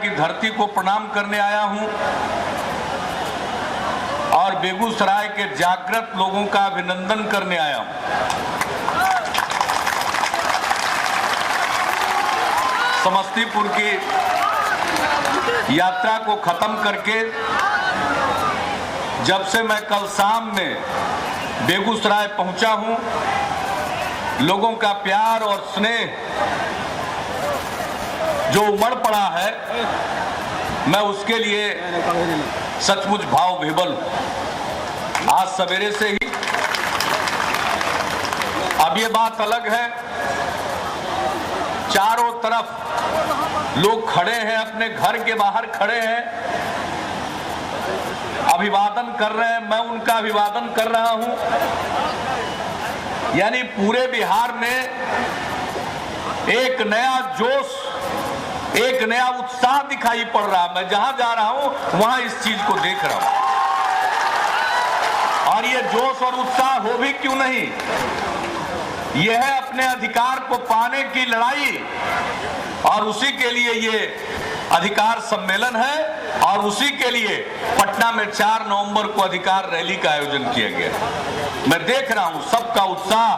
की धरती को प्रणाम करने आया हूं और बेगूसराय के जागृत लोगों का अभिनंदन करने आया हूं। समस्तीपुर की यात्रा को खत्म करके जब से मैं कल शाम में बेगूसराय पहुंचा हूं, लोगों का प्यार और स्नेह जो उमड़ पड़ा है, मैं उसके लिए सचमुच भाव विह्वल हूं। आज सवेरे से ही, अब ये बात अलग है, चारों तरफ लोग खड़े हैं, अपने घर के बाहर खड़े हैं, अभिवादन कर रहे हैं, मैं उनका अभिवादन कर रहा हूं। यानी पूरे बिहार में एक नया जोश, एक नया उत्साह दिखाई पड़ रहा है। मैं जहां जा रहा हूं वहां इस चीज को देख रहा हूं। और ये जोश और उत्साह हो भी क्यों नहीं, यह है अपने अधिकार को पाने की लड़ाई, और उसी के लिए ये अधिकार सम्मेलन है, और उसी के लिए पटना में 4 नवंबर को अधिकार रैली का आयोजन किया गया। मैं देख रहा हूं सबका उत्साह।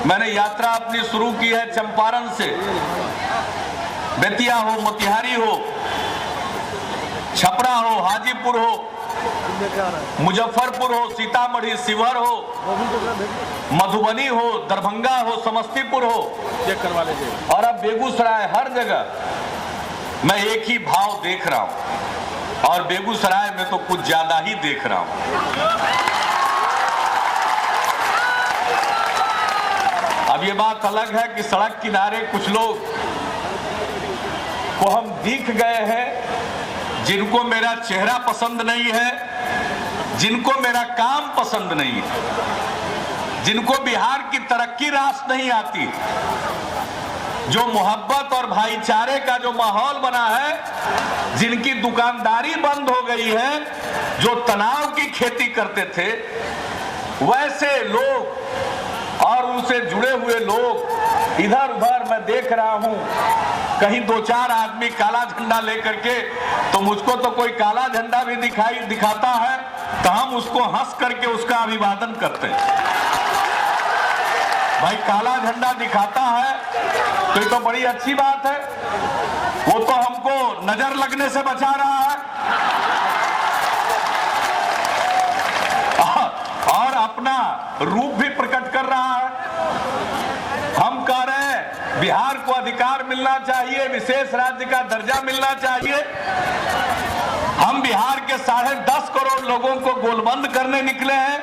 मैंने यात्रा अपनी शुरू की है चंपारण से, बेतिया हो, मोतिहारी हो, छपरा हो, हाजीपुर हो, मुजफ्फरपुर हो, सीतामढ़ी, शिवहर हो, मधुबनी हो, दरभंगा हो, समस्तीपुर हो, चेक करवा लीजिए, और अब बेगूसराय, हर जगह मैं एक ही भाव देख रहा हूं। और बेगूसराय में तो कुछ ज्यादा ही देख रहा हूं। अब ये बात अलग है कि सड़क किनारे कुछ लोग को हम दिख गए हैं, जिनको मेरा चेहरा पसंद नहीं है, जिनको मेरा काम पसंद नहीं है, जिनको बिहार की तरक्की रास नहीं आती, जो मोहब्बत और भाईचारे का जो माहौल बना है, जिनकी दुकानदारी बंद हो गई है, जो तनाव की खेती करते थे, वैसे लोग और उनसे जुड़े हुए लोग इधर उधर मैं देख रहा हूं। कहीं 2-4 आदमी काला झंडा लेकर के, तो मुझको तो कोई काला झंडा भी दिखाता है तो हम उसको हंस करके उसका अभिवादन करते हैं। भाई काला झंडा दिखाता है तो ये तो बड़ी अच्छी बात है, वो तो हमको नजर लगने से बचा रहा है और अपना रूप भी प्रकट कर रहा है। हम कह रहे हैं बिहार को अधिकार मिलना चाहिए, विशेष राज्य का दर्जा मिलना चाहिए। हम बिहार के 10.5 करोड़ लोगों को गोलबंद करने निकले हैं,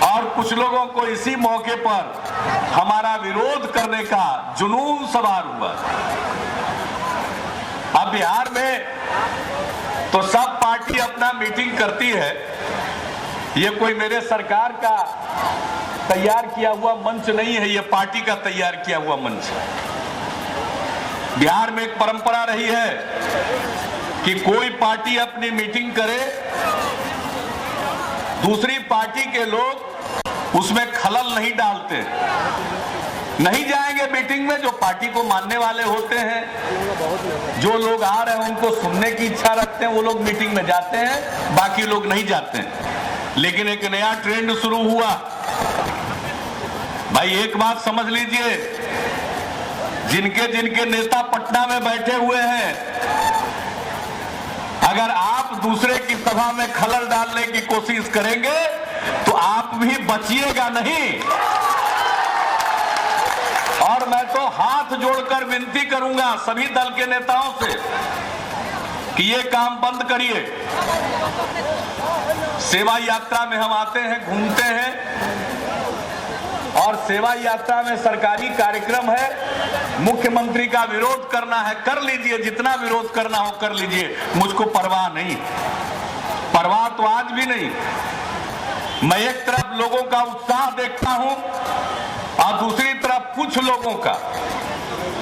और कुछ लोगों को इसी मौके पर हमारा विरोध करने का जुनून सवार हुआ। अब बिहार में तो सब पार्टी अपना मीटिंग करती है, ये कोई मेरे सरकार का तैयार किया हुआ मंच नहीं है, ये पार्टी का तैयार किया हुआ मंच है। बिहार में एक परंपरा रही है कि कोई पार्टी अपनी मीटिंग करे, दूसरी पार्टी के लोग उसमें खलल नहीं डालते, नहीं जाएंगे मीटिंग में। जो पार्टी को मानने वाले होते हैं, जो लोग आ रहे हैं उनको सुनने की इच्छा रखते हैं, वो लोग मीटिंग में जाते हैं, बाकी लोग नहीं जाते हैं। लेकिन एक नया ट्रेंड शुरू हुआ। भाई एक बात समझ लीजिए, जिनके जिनके नेता पटना में बैठे हुए हैं, अगर आप दूसरे की सभा में खलल डालने की कोशिश करेंगे तो आप भी बचिएगा नहीं। और मैं तो हाथ जोड़कर विनती करूंगा सभी दल के नेताओं से कि ये काम बंद करिए। सेवा यात्रा में हम आते हैं, घूमते हैं, और सेवा यात्रा में सरकारी कार्यक्रम है, मुख्यमंत्री का विरोध करना है, कर लीजिए, जितना विरोध करना हो कर लीजिए, मुझको परवाह नहीं, परवाह तो आज भी नहीं। मैं एक तरफ लोगों का उत्साह देखता हूं और दूसरी तरफ कुछ लोगों का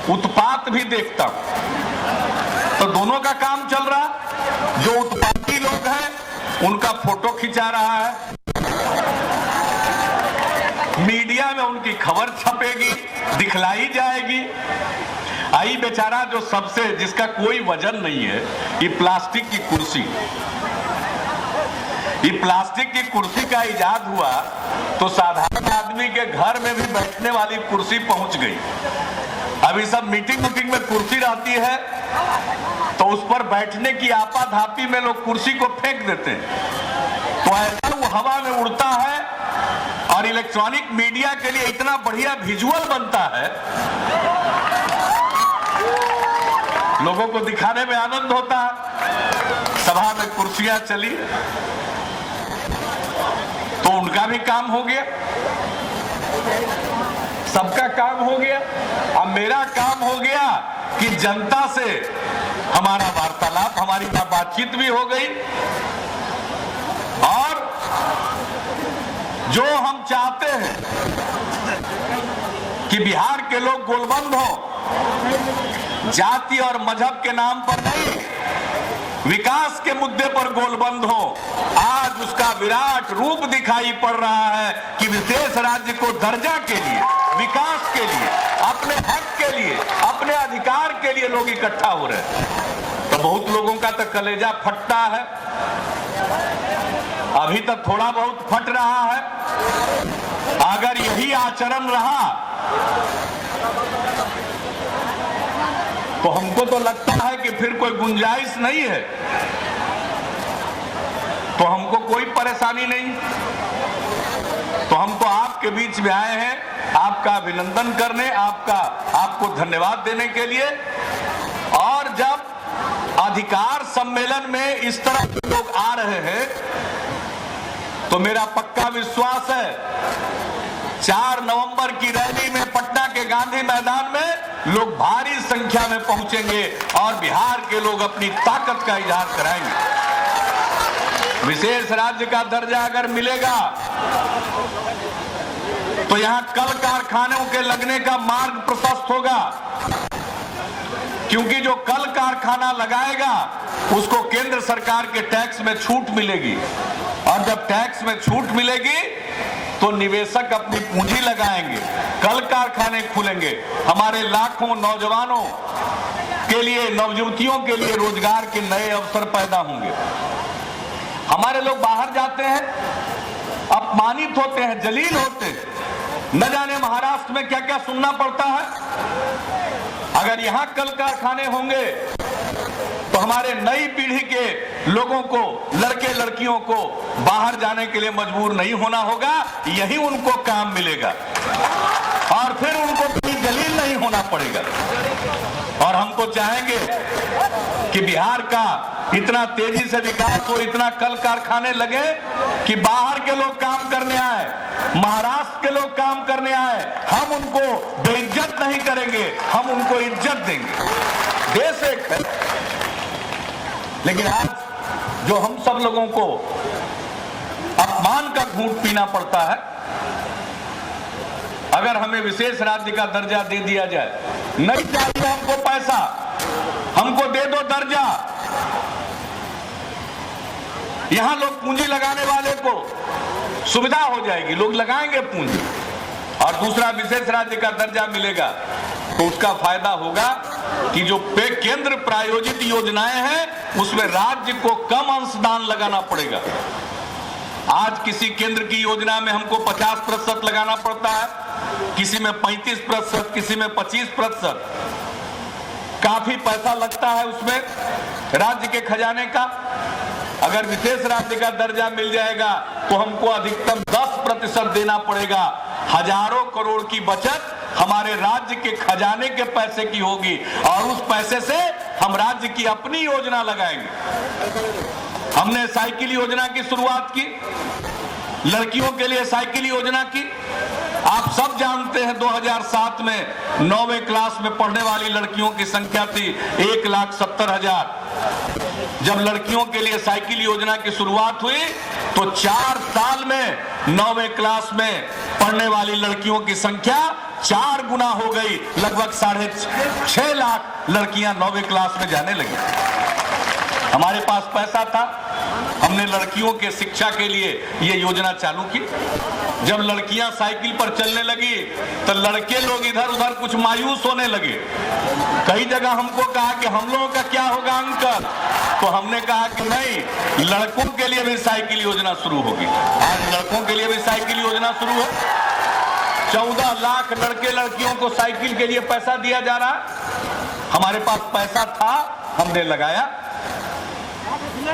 उत्पात भी देखता हूं। तो दोनों का काम चल रहा। जो उत्पाती लोग हैं उनका फोटो खिंचा रहा है, मीडिया में उनकी खबर छपेगी, दिखलाई जाएगी, आई बेचारा जो सबसे जिसका कोई वजन नहीं है, ये प्लास्टिक की कुर्सी। ये प्लास्टिक की कुर्सी का इजाद हुआ तो साधारण आदमी के घर में भी बैठने वाली कुर्सी पहुंच गई। अभी सब मीटिंग में कुर्सी रहती है तो उस पर बैठने की आपाधापी में लोग कुर्सी को फेंक देते हैं, तो ऐसा वो हवा में उड़ता है और इलेक्ट्रॉनिक मीडिया के लिए इतना बढ़िया विजुअल बनता है, लोगों को दिखाने में आनंद होता है। सभा में कुर्सियां चली तो उनका भी काम हो गया, सबका काम हो गया। अब मेरा काम हो गया कि जनता से हमारा वार्तालाप, हमारी बातचीत भी हो गई और जो हम चाहते हैं कि बिहार के लोग गोलबंद हो, जाति और मजहब के नाम पर नहीं, विकास के मुद्दे पर गोलबंद हो, आज उसका विराट रूप दिखाई पड़ रहा है कि विशेष राज्य को दर्जा के लिए, विकास के लिए, अपने हक के लिए, अपने अधिकार के लिए लोग इकट्ठा हो रहे हैं। तो बहुत लोगों का तो कलेजा फटता है, अभी तक थोड़ा बहुत फट रहा है। अगर यही आचरण रहा तो हमको तो लगता है कि फिर कोई गुंजाइश नहीं है, तो हमको कोई परेशानी नहीं। तो हम तो आपके बीच में आए हैं आपका अभिनंदन करने, आपको धन्यवाद देने के लिए। और जब अधिकार सम्मेलन में इस तरह के लोग आ रहे हैं तो मेरा पक्का विश्वास है 4 नवंबर की रैली में पटना के गांधी मैदान में लोग भारी संख्या में पहुंचेंगे और बिहार के लोग अपनी ताकत का इजहार कराएंगे। विशेष राज्य का दर्जा अगर मिलेगा तो यहां कल कारखानों के लगने का मार्ग प्रशस्त होगा, क्योंकि जो कल कारखाना लगाएगा उसको केंद्र सरकार के टैक्स में छूट मिलेगी, और जब टैक्स में छूट मिलेगी तो निवेशक अपनी पूंजी लगाएंगे, कल कारखाने खुलेंगे, हमारे लाखों नौजवानों के लिए, नवयुवतियों के लिए रोजगार के नए अवसर पैदा होंगे। हमारे लोग बाहर जाते हैं, अपमानित होते हैं, जलील होते हैं, न जाने महाराष्ट्र में क्या क्या सुनना पड़ता है। अगर यहां कल कारखाने होंगे तो हमारे नई पीढ़ी के लोगों को, लड़के लड़कियों को बाहर जाने के लिए मजबूर नहीं होना होगा, यही उनको काम मिलेगा और फिर उनको कोई जलील नहीं होना पड़ेगा। और हमको चाहेंगे कि बिहार का इतना तेजी से विकास हो, इतना कल कारखाने लगे कि बाहर के लोग काम करने आए, महाराष्ट्र के लोग काम करने आए, हम उनको बेइज्जत नहीं करेंगे, हम उनको इज्जत देंगे। देश एक है, लेकिन आज जो हम सब लोगों को अपमान का घूंट पीना पड़ता है, अगर हमें विशेष राज्य का दर्जा दे दिया जाए, नहीं चाहिए हमको पैसा, हमको दे दो दर्जा, यहां लोग पूंजी लगाने वाले को सुविधा हो जाएगी, लोग लगाएंगे पूंजी, और दूसरा विशेष राज्य का दर्जा मिलेगा तो उसका फायदा होगा कि जो केंद्र प्रायोजित योजनाएं हैं उसमें राज्य को कम अंशदान लगाना पड़ेगा। आज किसी केंद्र की योजना में हमको 50% लगाना पड़ता है, किसी में 35%, किसी में 25%, काफी पैसा लगता है उसमें राज्य के खजाने का। अगर विशेष राज्य का दर्जा मिल जाएगा तो हमको अधिकतम 10% देना पड़ेगा। हजारों करोड़ की बचत हमारे राज्य के खजाने के पैसे की होगी और उस पैसे से हम राज्य की अपनी योजना लगाएंगे। हमने साइकिल योजना की शुरुआत की, लड़कियों के लिए साइकिल योजना की। आप सब जानते हैं 2007 में 9वीं क्लास में पढ़ने वाली लड़कियों की संख्या थी 1,70,000। जब लड़कियों के लिए साइकिल योजना की शुरुआत हुई तो 4 साल में 9वीं क्लास में पढ़ने वाली लड़कियों की संख्या 4 गुना हो गई, लगभग 6.5 लाख लड़कियां 9वीं क्लास में जाने लगी। हमारे पास पैसा था, हमने लड़कियों के शिक्षा के लिए ये योजना चालू की। जब लड़कियां साइकिल पर चलने लगी तो लड़के लोग इधर उधर कुछ मायूस होने लगे। कई जगह हमको कहा कि हम लोगों का क्या होगा अंकल, तो हमने कहा कि नहीं, लड़कों के लिए भी साइकिल योजना शुरू होगी। आज लड़कों के लिए भी साइकिल योजना शुरू है। 14 लाख लड़के लड़कियों को साइकिल के लिए पैसा दिया जा रहा है। हमारे पास पैसा था, हमने लगाया।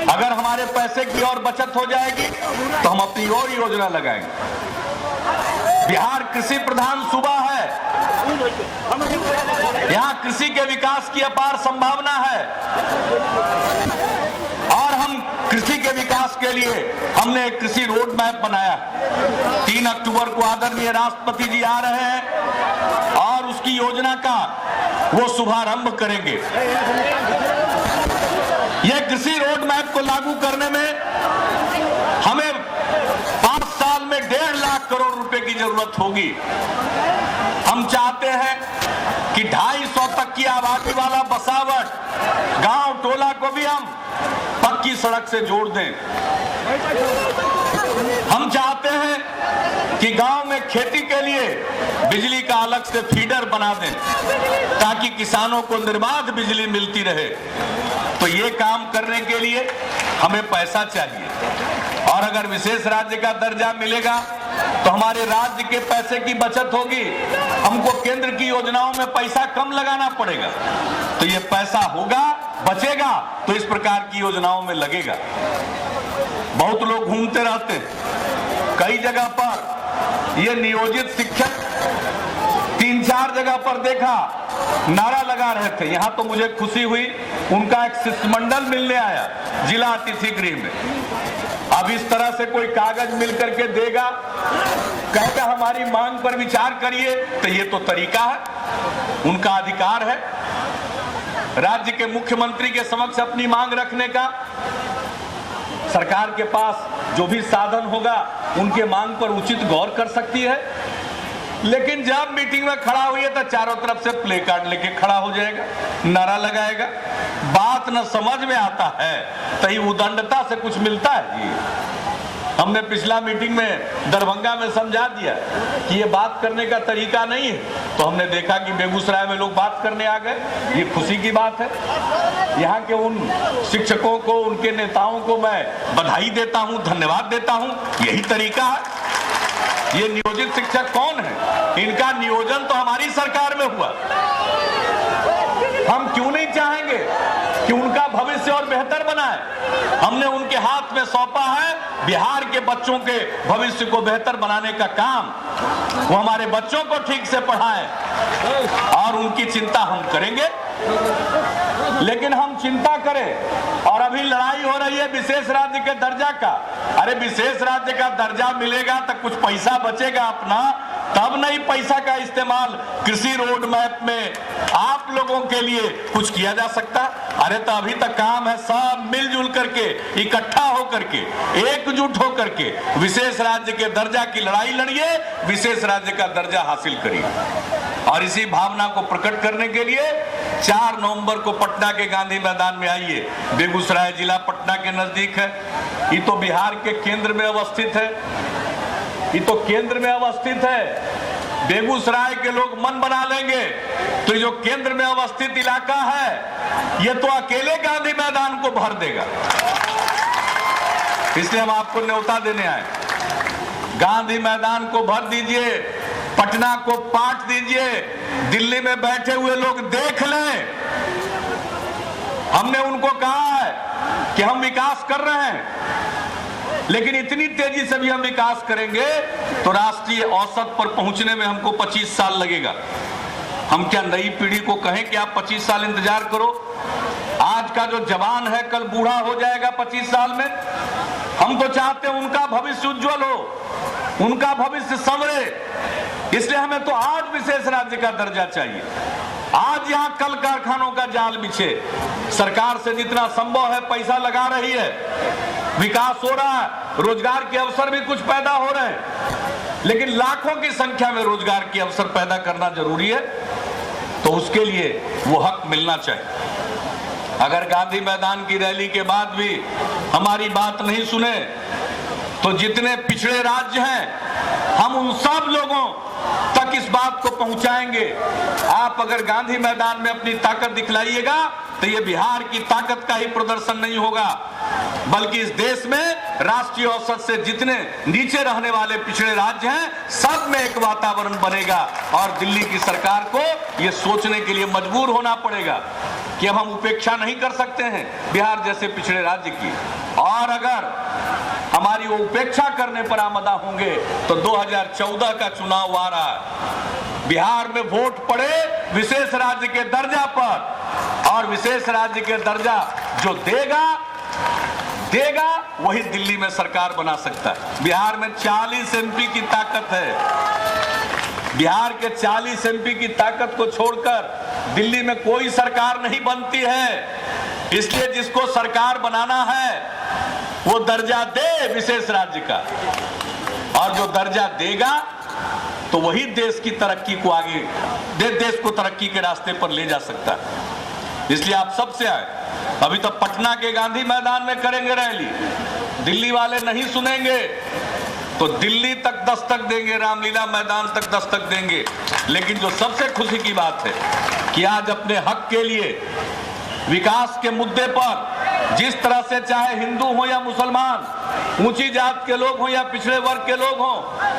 अगर हमारे पैसे की और बचत हो जाएगी तो हम अपनी और योजना लगाएंगे। बिहार कृषि प्रधान सूबा है, यहाँ कृषि के विकास की अपार संभावना है और हम कृषि के विकास के लिए हमने एक कृषि रोड मैप बनाया। 3 अक्टूबर को आदरणीय राष्ट्रपति जी आ रहे हैं और उसकी योजना का वो शुभारंभ करेंगे। यह कृषि रोड मैप को लागू करने में हमें 5 साल में 1.5 लाख करोड़ रुपए की जरूरत होगी। हम चाहते हैं कि 250 तक की आबादी वाला बसावट गांव टोला को भी हम पक्की सड़क से जोड़ दें। हम चाहते हैं कि गांव में खेती के लिए बिजली का अलग से फीडर बना दें ताकि किसानों को निर्बाध बिजली मिलती रहे। तो ये काम करने के लिए हमें पैसा चाहिए और अगर विशेष राज्य का दर्जा मिलेगा तो हमारे राज्य के पैसे की बचत होगी। हमको केंद्र की योजनाओं में पैसा कम लगाना पड़ेगा, तो ये पैसा होगा, बचेगा तो इस प्रकार की योजनाओं में लगेगा। बहुत लोग घूमते रहते हैं, कई जगह पर ये नियोजित शिक्षक 3-4 जगह पर देखा नारा लगा रहे थे। यहां तो मुझे खुशी हुई, उनका एक शिष्टमंडल मिलने आया जिला अतिथि गृह में। अब इस तरह से कोई कागज मिल करके देगा, कहेगा हमारी मांग पर विचार करिए, तो ये तो तरीका है, उनका अधिकार है राज्य के मुख्यमंत्री के समक्ष अपनी मांग रखने का। सरकार के पास जो भी साधन होगा उनके मांग पर उचित गौर कर सकती है। लेकिन जब मीटिंग में खड़ा हुई है तो चारों तरफ से प्ले कार्ड लेके खड़ा हो जाएगा, नारा लगाएगा। बात न समझ में आता है तो ही उदंडता से कुछ मिलता है जी। हमने पिछला मीटिंग में दरभंगा में समझा दिया कि ये बात करने का तरीका नहीं है, तो हमने देखा कि बेगूसराय में लोग बात करने आ गए। ये खुशी की बात है। यहाँ के उन शिक्षकों को, उनके नेताओं को मैं बधाई देता हूँ, धन्यवाद देता हूँ। यही तरीका है। ये नियोजित शिक्षक कौन है? इनका नियोजन तो हमारी सरकार में हुआ। हम क्यों नहीं चाहेंगे कि उनका भविष्य और बेहतर बनाए? हमने उनके हाथ में सौंपा है बिहार के बच्चों के भविष्य को बेहतर बनाने का काम। वो हमारे बच्चों को ठीक से पढ़ाएं और उनकी चिंता हम करेंगे। लेकिन हम चिंता करें और अभी लड़ाई हो रही है विशेष राज्य के दर्जा का। अरे विशेष राज्य का दर्जा मिलेगा तो कुछ पैसा बचेगा अपना, तब नहीं पैसा का इस्तेमाल कृषि रोड मैप में आप लोगों के लिए कुछ किया जा सकता। अरे तो अभी तक काम है सब मिलजुल करके, इकट्ठा होकर के, एकजुट होकर के विशेष राज्य के दर्जा की लड़ाई लड़िए, विशेष राज्य का दर्जा हासिल करिए। और इसी भावना को प्रकट करने के लिए 4 नवंबर को पटना के गांधी मैदान में आइए। बेगूसराय जिला पटना के नजदीक है, ये तो बिहार के केंद्र में अवस्थित है, ये तो केंद्र में अवस्थित है। बेगूसराय के लोग मन बना लेंगे तो जो केंद्र में अवस्थित इलाका है ये तो अकेले गांधी मैदान को भर देगा। इसलिए हम आपको न्योता देने आए, गांधी मैदान को भर दीजिए, पटना को पाट दीजिए। दिल्ली में बैठे हुए लोग देख लें, हमने उनको कहा है कि हम विकास कर रहे हैं, लेकिन इतनी तेजी से भी हम विकास करेंगे तो राष्ट्रीय औसत पर पहुंचने में हमको 25 साल लगेगा। हम क्या नई पीढ़ी को कहें कि आप 25 साल इंतजार करो? आज का जो जवान है कल बूढ़ा हो जाएगा 25 साल में। हम तो चाहते हैं उनका भविष्य उज्जवल हो, उनका भविष्य संवरे। इसलिए हमें तो आज विशेष राज्य का दर्जा चाहिए। आज यहाँ कल कारखानों का जाल बिछे, सरकार से जितना संभव है पैसा लगा रही है, विकास हो रहा है, रोजगार के अवसर भी कुछ पैदा हो रहे हैं, लेकिन लाखों की संख्या में रोजगार के अवसर पैदा करना जरूरी है। तो उसके लिए वो हक मिलना चाहिए। अगर गांधी मैदान की रैली के बाद भी हमारी बात नहीं सुने तो जितने पिछड़े राज्य हैं हम उन सब लोगों तक इस बात को पहुंचाएंगे। आप अगर गांधी मैदान में अपनी ताकत दिखलाइएगा तो ये बिहार की ताकत का ही प्रदर्शन नहीं होगा, बल्कि इस देश में राष्ट्रीय औसत से जितने नीचे रहने वाले पिछड़े राज्य हैं सब में एक वातावरण बनेगा और दिल्ली की सरकार को ये सोचने के लिए मजबूर होना पड़ेगा कि अब हम उपेक्षा नहीं कर सकते हैं बिहार जैसे पिछड़े राज्य की। और अगर हमारी वो उपेक्षा करने पर आमदा होंगे तो 2014 का चुनाव आ रहा है, बिहार में वोट पड़े विशेष राज्य के दर्जा पर, और विशेष राज्य के दर्जा जो देगा वही दिल्ली में सरकार बना सकता है। बिहार में 40 एमपी की ताकत है, बिहार के 40 एमपी की ताकत को छोड़कर दिल्ली में कोई सरकार नहीं बनती है। इसलिए जिसको सरकार बनाना है वो दर्जा दे विशेष राज्य का, और जो दर्जा देगा तो वही देश की तरक्की को आगे, देश को तरक्की के रास्ते पर ले जा सकता है। इसलिए आप सबसे आए, अभी तो पटना के गांधी मैदान में करेंगे रैली, दिल्ली वाले नहीं सुनेंगे तो दिल्ली तक दस्तक देंगे, रामलीला मैदान तक दस्तक देंगे। लेकिन जो सबसे खुशी की बात है कि आज अपने हक के लिए विकास के मुद्दे पर जिस तरह से चाहे हिंदू हो या मुसलमान, ऊंची जात के लोग हो या पिछड़े वर्ग के लोग हो,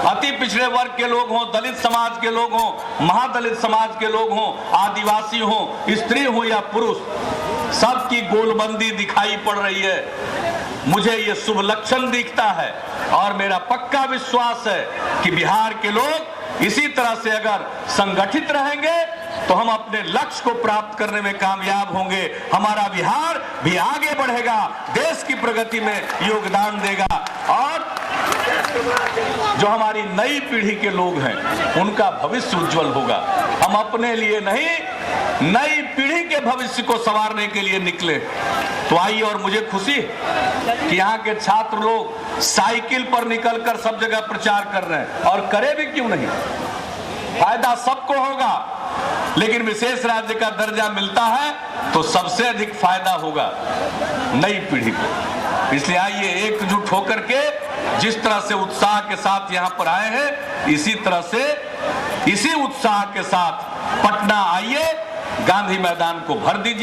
अति पिछड़े वर्ग के लोग हो, दलित समाज के लोग हो, महादलित समाज के लोग हो, आदिवासी हो, स्त्री हो या पुरुष, सबकी गोलबंदी दिखाई पड़ रही है। मुझे ये शुभ लक्षण दिखता है और मेरा पक्का विश्वास है कि बिहार के लोग इसी तरह से अगर संगठित रहेंगे तो हम अपने लक्ष्य को प्राप्त करने में कामयाब होंगे। हमारा बिहार भी आगे बढ़ेगा, देश की प्रगति में योगदान देगा, और जो हमारी नई पीढ़ी के लोग हैं उनका भविष्य उज्जवल होगा। हम अपने लिए नहीं, नई पीढ़ी के भविष्य को संवारने के लिए निकले। तो आइए, और मुझे खुशी कि यहाँ के छात्र लोग साइकिल पर निकलकर सब जगह प्रचार कर रहे हैं, और करे भी क्यों नहीं, फायदा सबको होगा, लेकिन विशेष राज्य का दर्जा मिलता है तो सबसे अधिक फायदा होगा नई पीढ़ी को। इसलिए आइए एकजुट होकर के जिस तरह से उत्साह के साथ यहाँ पर आए हैं, इसी तरह से इसी उत्साह के साथ पटना आइए, गांधी मैदान को भर दीजिए।